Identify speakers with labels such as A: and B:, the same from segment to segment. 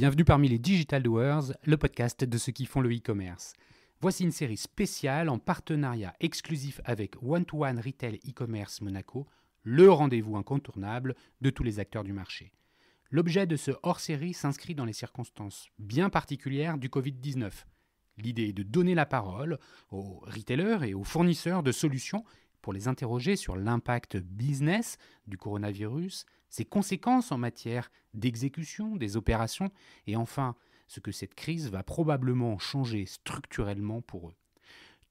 A: bienvenue parmi les Digital Doers, le podcast de ceux qui font le e-commerce. Voici une série spéciale en partenariat exclusif avec One-to-One Retail e-commerce Monaco, le rendez-vous incontournable de tous les acteurs du marché. L'objet de ce hors-série s'inscrit dans les circonstances bien particulières du Covid-19. L'idée est de donner la parole aux retailers et aux fournisseurs de solutions pour les interroger sur l'impact business du coronavirus, ses conséquences en matière d'exécution des opérations et enfin ce que cette crise va probablement changer structurellement pour eux.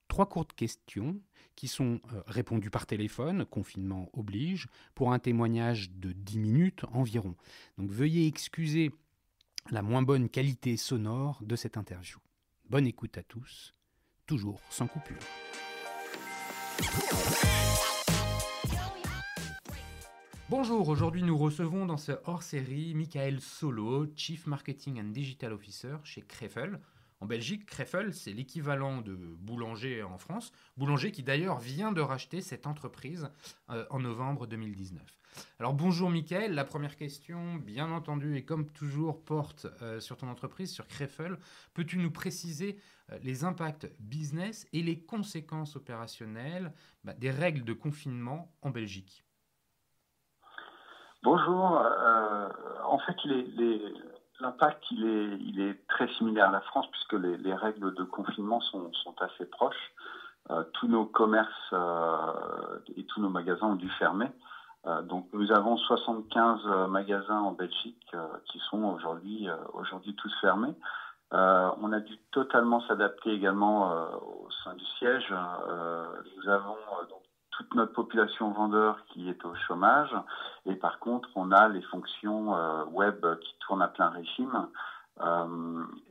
A: 3 courtes questions qui sont répondues par téléphone, confinement oblige, pour un témoignage de 10 minutes environ. Donc veuillez excuser la moins bonne qualité sonore de cette interview. Bonne écoute à tous, toujours sans coupure. Bonjour, aujourd'hui nous recevons dans ce hors-série Michael Solo, Chief Marketing and Digital Officer chez Krefel. En Belgique, Krefel, c'est l'équivalent de Boulanger en France. Boulanger qui d'ailleurs vient de racheter cette entreprise en novembre 2019. Alors bonjour Michael, la première question, bien entendu, et comme toujours, porte sur ton entreprise, sur Krefel. Peux-tu nous préciser les impacts business et les conséquences opérationnelles des règles de confinement en Belgique ?
B: Bonjour. En fait, l'impact il est très similaire à la France puisque les règles de confinement sont assez proches. Tous nos commerces et tous nos magasins ont dû fermer. Donc nous avons 75 magasins en Belgique qui sont aujourd'hui tous fermés. On a dû totalement s'adapter également au sein du siège. Nous avons donc toute notre population vendeur qui est au chômage et par contre on a les fonctions web qui tournent à plein régime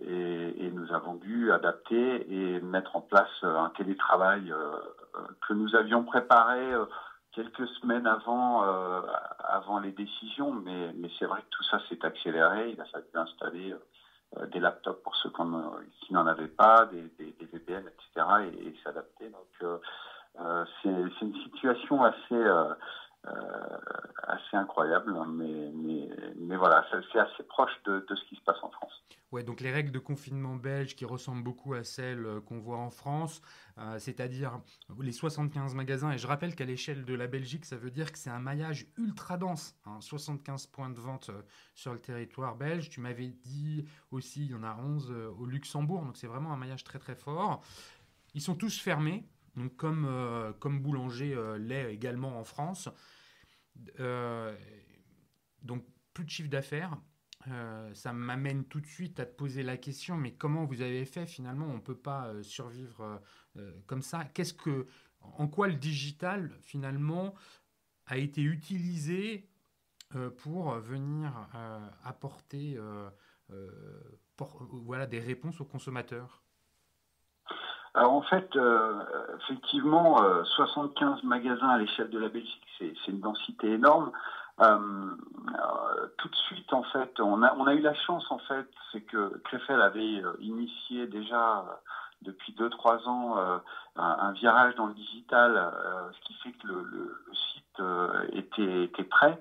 B: et nous avons dû adapter et mettre en place un télétravail que nous avions préparé quelques semaines avant les décisions, mais c'est vrai que tout ça s'est accéléré. Il a fallu installer des laptops pour ceux qui n'en avaient pas, des VPN, etc. et s'adapter. Donc c'est une situation assez incroyable, mais voilà, c'est assez proche de ce qui se passe en France.
A: Ouais, donc les règles de confinement belges qui ressemblent beaucoup à celles qu'on voit en France, c'est-à-dire les 75 magasins, et je rappelle qu'à l'échelle de la Belgique, ça veut dire que c'est un maillage ultra dense, 75 points de vente sur le territoire belge. Tu m'avais dit aussi, il y en a 11 au Luxembourg, donc c'est vraiment un maillage très très fort. Ils sont tous fermés. Donc comme Boulanger l'est également en France. Donc plus de chiffre d'affaires. Ça m'amène tout de suite à te poser la question, mais comment vous avez fait finalement ? On ne peut pas survivre comme ça. En quoi le digital finalement a été utilisé pour venir apporter des réponses aux consommateurs ?
B: Alors en fait, effectivement, 75 magasins à l'échelle de la Belgique, c'est une densité énorme. Tout de suite, en fait, on a eu la chance, en fait, c'est que Krefel avait initié déjà depuis 2-3 ans un virage dans le digital, ce qui fait que le site était prêt.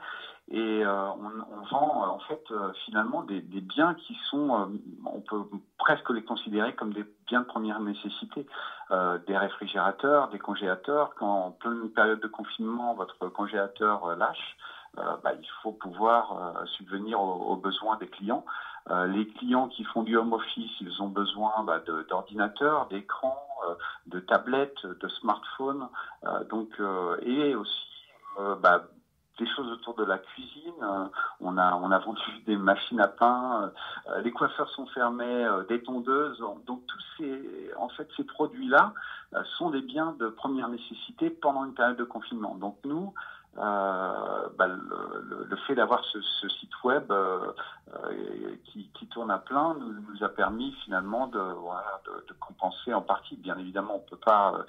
B: Et on vend en fait finalement des biens qui sont, on peut presque les considérer comme des biens de première nécessité, des réfrigérateurs, des congélateurs. Quand en pleine période de confinement votre congélateur lâche, il faut pouvoir subvenir aux besoins des clients. Les clients qui font du home office, ils ont besoin d'ordinateurs, d'écrans, de tablettes, de smartphones, et aussi des choses autour de la cuisine. On a vendu des machines à pain, les coiffeurs sont fermés, des tondeuses. Donc tous ces produits-là sont des biens de première nécessité pendant une période de confinement. Donc nous, le fait d'avoir ce site web qui tourne à plein nous a permis finalement de compenser en partie. Bien évidemment, on ne peut pas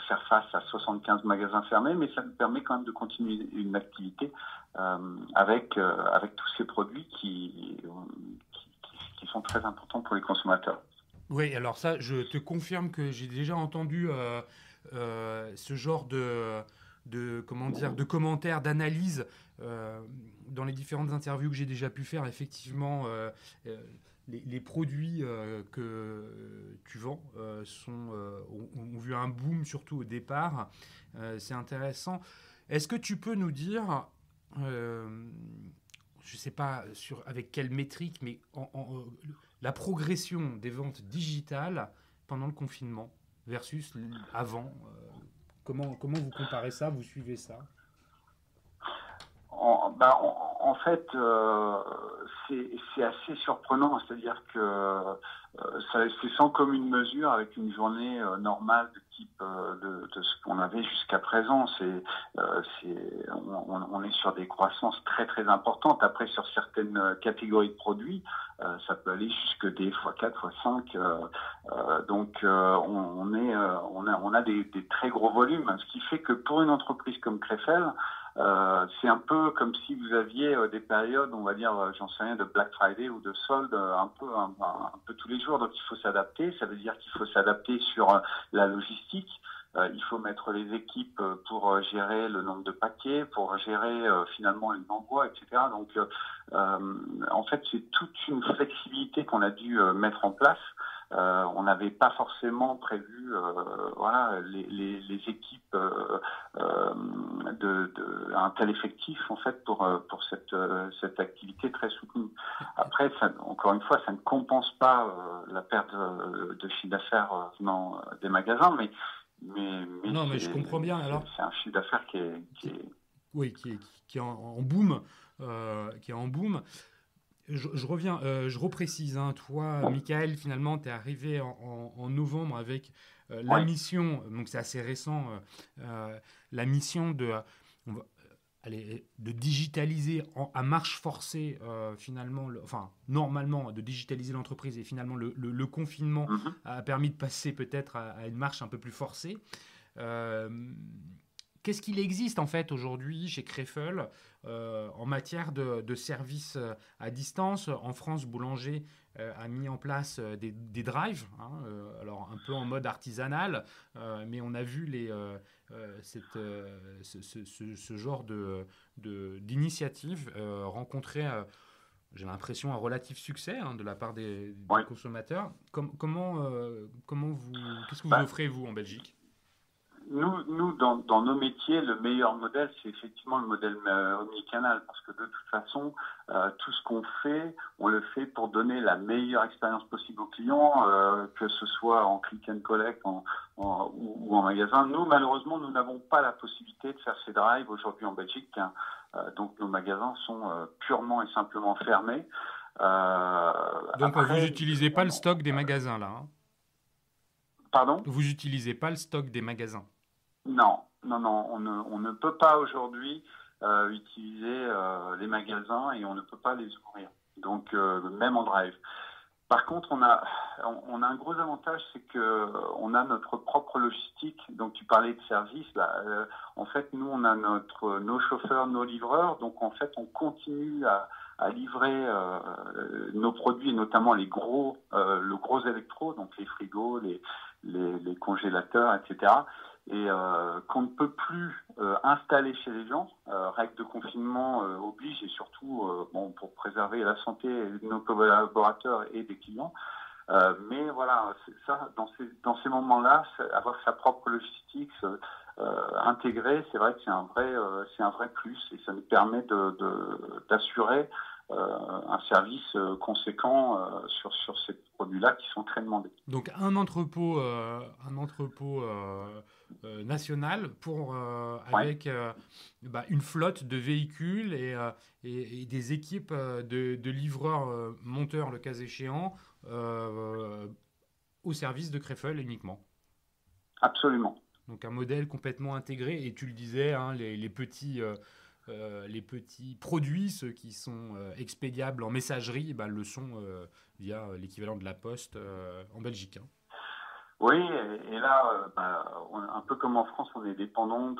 B: faire face à 75 magasins fermés, mais ça nous permet quand même de continuer une activité avec tous ces produits qui sont très importants pour les consommateurs.
A: Oui, alors ça, je te confirme que j'ai déjà entendu ce genre de commentaires, d'analyses dans les différentes interviews que j'ai déjà pu faire. Effectivement, les produits que tu vends ont vu un boom, surtout au départ. C'est intéressant. Est-ce que tu peux nous dire, je ne sais pas avec quelle métrique, mais la progression des ventes digitales pendant le confinement versus avant comment vous comparez ça, vous suivez ça?
B: En fait, c'est assez surprenant, c'est-à-dire que c'est sans commune mesure avec une journée normale de type de ce qu'on avait jusqu'à présent. On est sur des croissances très très importantes. Après, sur certaines catégories de produits, ça peut aller jusque des x4, x5. On a des très gros volumes, ce qui fait que pour une entreprise comme Crefel, c'est un peu comme si vous aviez des périodes, on va dire, j'en sais rien, de Black Friday ou de soldes un peu tous les jours. Donc il faut s'adapter. Ça veut dire qu'il faut s'adapter sur la logistique. Il faut mettre les équipes pour gérer le nombre de paquets, pour gérer finalement les envois, etc. Donc en fait, c'est toute une flexibilité qu'on a dû mettre en place. On n'avait pas forcément prévu les équipes un tel effectif en fait pour cette activité très soutenue. Après, encore une fois, ça ne compense pas la perte de chiffre d'affaires des magasins, mais
A: je comprends bien. Alors,
B: c'est un chiffre d'affaires qui est
A: qui est en boom, qui est en boom. Je reviens, je reprécise. Toi, Michael, finalement, tu es arrivé en novembre avec la mission, donc c'est assez récent, la mission de digitaliser à marche forcée, finalement, normalement, de digitaliser l'entreprise. Et finalement, le confinement a permis de passer peut-être à une marche un peu plus forcée. Qu'est-ce qu'il existe en fait aujourd'hui chez Crefel en matière de services à distance? En France, Boulanger a mis en place des drives, alors un peu en mode artisanal, mais on a vu ce genre d'initiative rencontrer, j'ai l'impression, un relatif succès de la part des consommateurs. Qu'est-ce que vous offrez, vous, en Belgique?
B: Nous dans nos métiers, le meilleur modèle, c'est effectivement le modèle omnicanal, parce que de toute façon, tout ce qu'on fait, on le fait pour donner la meilleure expérience possible aux clients, que ce soit en click and collect ou en magasin. Nous, malheureusement, nous n'avons pas la possibilité de faire ces drives aujourd'hui en Belgique, donc nos magasins sont purement et simplement fermés.
A: Donc vous n'utilisez pas le stock des magasins, là, hein?
B: Pardon ?
A: Vous n'utilisez pas le stock des magasins?
B: Non, on ne peut pas aujourd'hui utiliser les magasins et on ne peut pas les ouvrir. Donc même en drive. Par contre, on a un gros avantage, c'est que on a notre propre logistique. Donc tu parlais de service, en fait nous on a nos chauffeurs, nos livreurs. Donc en fait on continue à livrer nos produits, et notamment le gros électro, donc les frigos, les congélateurs, etc. Et qu'on ne peut plus installer chez les gens. Règle de confinement oblige, et surtout pour préserver la santé de nos collaborateurs et des clients. Mais voilà, c'est ça, dans ces moments-là, avoir sa propre logistique intégrée, c'est vrai que c'est un vrai plus, et ça nous permet d'assurer un service conséquent sur ces produits-là qui sont très demandés.
A: Donc un entrepôt national avec une flotte de véhicules et des équipes de livreurs monteurs, le cas échéant, au service de Crefel uniquement.
B: Absolument.
A: Donc un modèle complètement intégré, et tu le disais, les petits produits, ceux qui sont expédiables en messagerie, le sont via l'équivalent de la Poste en Belgique.
B: Oui, et là, un peu comme en France, on est dépendant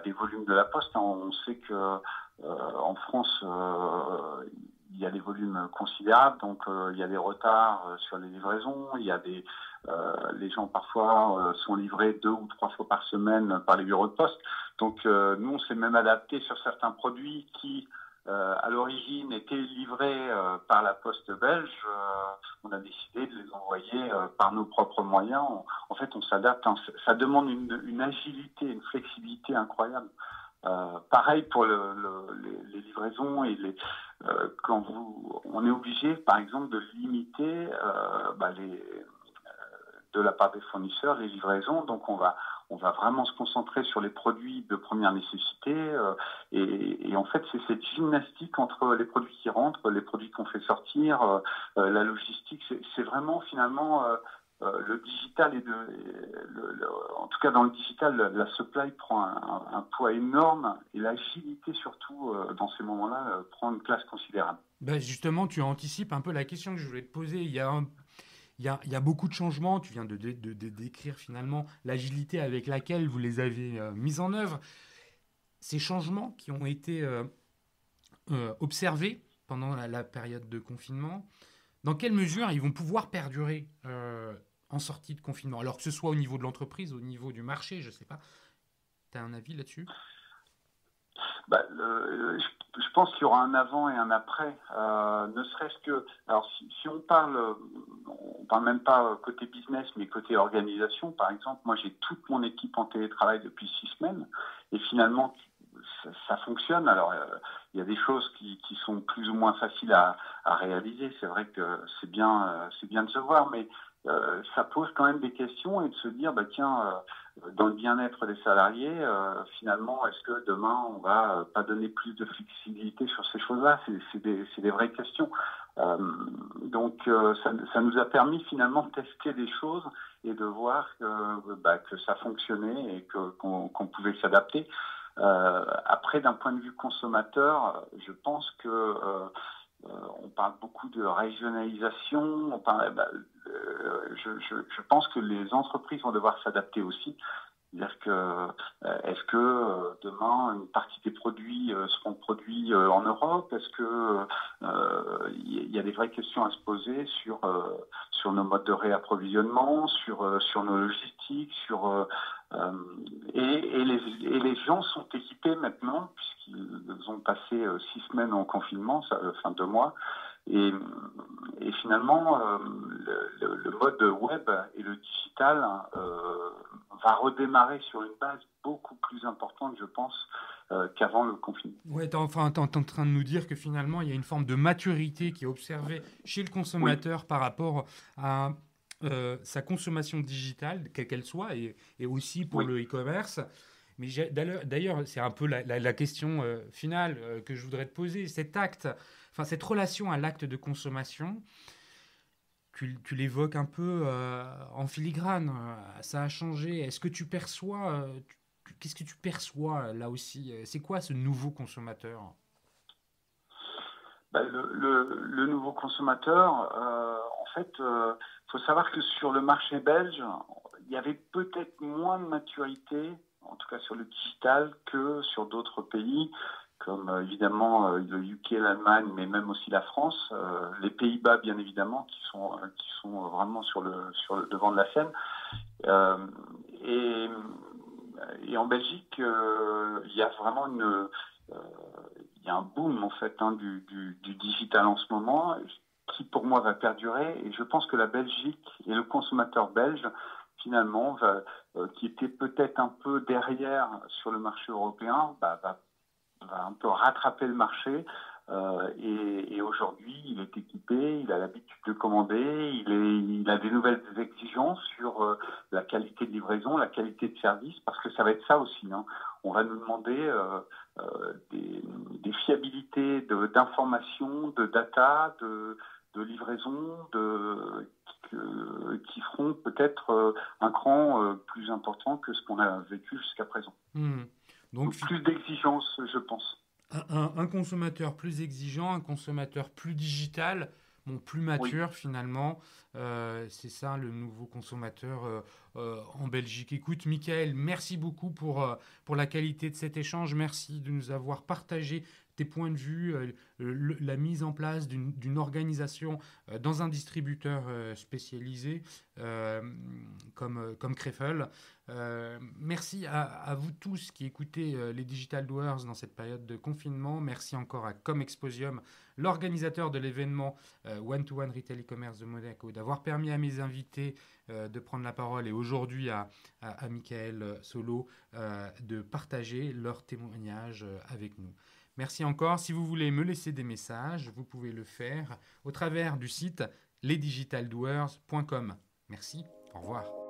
B: des volumes de la Poste. On sait que en France, il y a des volumes considérables, donc il y a des retards sur les livraisons, il y a les gens parfois sont livrés 2 ou 3 fois par semaine par les bureaux de poste. Donc nous, on s'est même adapté sur certains produits qui, à l'origine, étaient livrés par la poste belge. On a décidé de les envoyer par nos propres moyens. En fait, on s'adapte. Ça demande une agilité, une flexibilité incroyable. Pareil pour les livraisons et quand on est obligé, par exemple, de limiter de la part des fournisseurs les livraisons. Donc on va vraiment se concentrer sur les produits de première nécessité et en fait c'est cette gymnastique entre les produits qui rentrent, les produits qu'on fait sortir, la logistique. C'est vraiment finalement le digital en tout cas dans le digital, la supply prend un poids énorme et l'agilité surtout dans ces moments-là prend une place considérable.
A: Ben justement, tu anticipes un peu la question que je voulais te poser. Il y a beaucoup de changements. Tu viens de décrire finalement l'agilité avec laquelle vous les avez mis en œuvre. Ces changements qui ont été observés pendant la période de confinement, dans quelle mesure ils vont pouvoir perdurer en sortie de confinement? Alors que ce soit au niveau de l'entreprise, au niveau du marché, je ne sais pas. Tu as un avis là-dessus?
B: Je pense qu'il y aura un avant et un après. Ne serait-ce que... Alors, si on parle même pas côté business, mais côté organisation, par exemple, moi j'ai toute mon équipe en télétravail depuis 6 semaines, et finalement, ça fonctionne. Alors, il y a des choses qui sont plus ou moins faciles à réaliser. C'est vrai que c'est bien de se voir, mais ça pose quand même des questions et de se dire, dans le bien-être des salariés, finalement, est-ce que demain, on va pas donner plus de flexibilité sur ces choses-là? C'est des vraies questions. Donc, ça nous a permis finalement de tester des choses et de voir que ça fonctionnait et qu'on pouvait s'adapter. Après, d'un point de vue consommateur, je pense que on parle beaucoup de régionalisation. Je pense que les entreprises vont devoir s'adapter aussi. C'est-à-dire que est-ce que demain une partie des produits seront produits en Europe? Est-ce que il y a des vraies questions à se poser sur nos modes de réapprovisionnement, sur nos logistiques, et les gens sont équipés maintenant puisqu'ils ont passé 6 semaines en confinement, 2 mois. Et finalement, le mode web et le digital va redémarrer sur une base beaucoup plus importante, je pense, qu'avant le confinement.
A: Ouais, t'es en train de nous dire que finalement, il y a une forme de maturité qui est observée chez le consommateur par rapport à sa consommation digitale, quelle qu'elle soit, et aussi pour le e-commerce. Mais d'ailleurs, c'est un peu la question finale que je voudrais te poser. Cette relation à l'acte de consommation, tu l'évoques un peu en filigrane. Ça a changé. Est-ce que tu perçois... qu'est-ce que tu perçois là aussi? C'est quoi ce nouveau consommateur?
B: Le nouveau consommateur, en fait, faut savoir que sur le marché belge, il y avait peut-être moins de maturité, en tout cas sur le digital, que sur d'autres pays, comme évidemment le UK, l'Allemagne, mais même aussi la France, les Pays-Bas bien évidemment, qui sont vraiment sur le devant de la scène. Et en Belgique, il y a vraiment il y a un boom en fait du digital en ce moment, qui pour moi va perdurer. Et je pense que la Belgique et le consommateur belge, finalement, qui était peut-être un peu derrière sur le marché européen, va un peu rattraper le marché. Et aujourd'hui, il est équipé, il a l'habitude de commander, il a des nouvelles exigences sur la qualité de livraison, la qualité de service, parce que ça va être ça aussi. On va nous demander des fiabilités d'informations, de data, de livraison, qui feront peut-être un cran plus important que ce qu'on a vécu jusqu'à présent. Donc plus d'exigences, je pense.
A: Un consommateur plus exigeant, un consommateur plus digital, plus mature finalement. C'est ça le nouveau consommateur en Belgique. Écoute, Michael, merci beaucoup pour la qualité de cet échange. Merci de nous avoir partagé tes points de vue, la mise en place d'une organisation dans un distributeur spécialisé comme Krefel. Merci à vous tous qui écoutez les Digital Doers dans cette période de confinement. Merci encore à Comexposium, l'organisateur de l'événement One-to-One Retail e-commerce de Monaco, d'avoir permis à mes invités de prendre la parole et aujourd'hui à Michael Solo de partager leurs témoignages avec nous. Merci encore. Si vous voulez me laisser des messages, vous pouvez le faire au travers du site lesdigitaldoers.com. Merci, au revoir.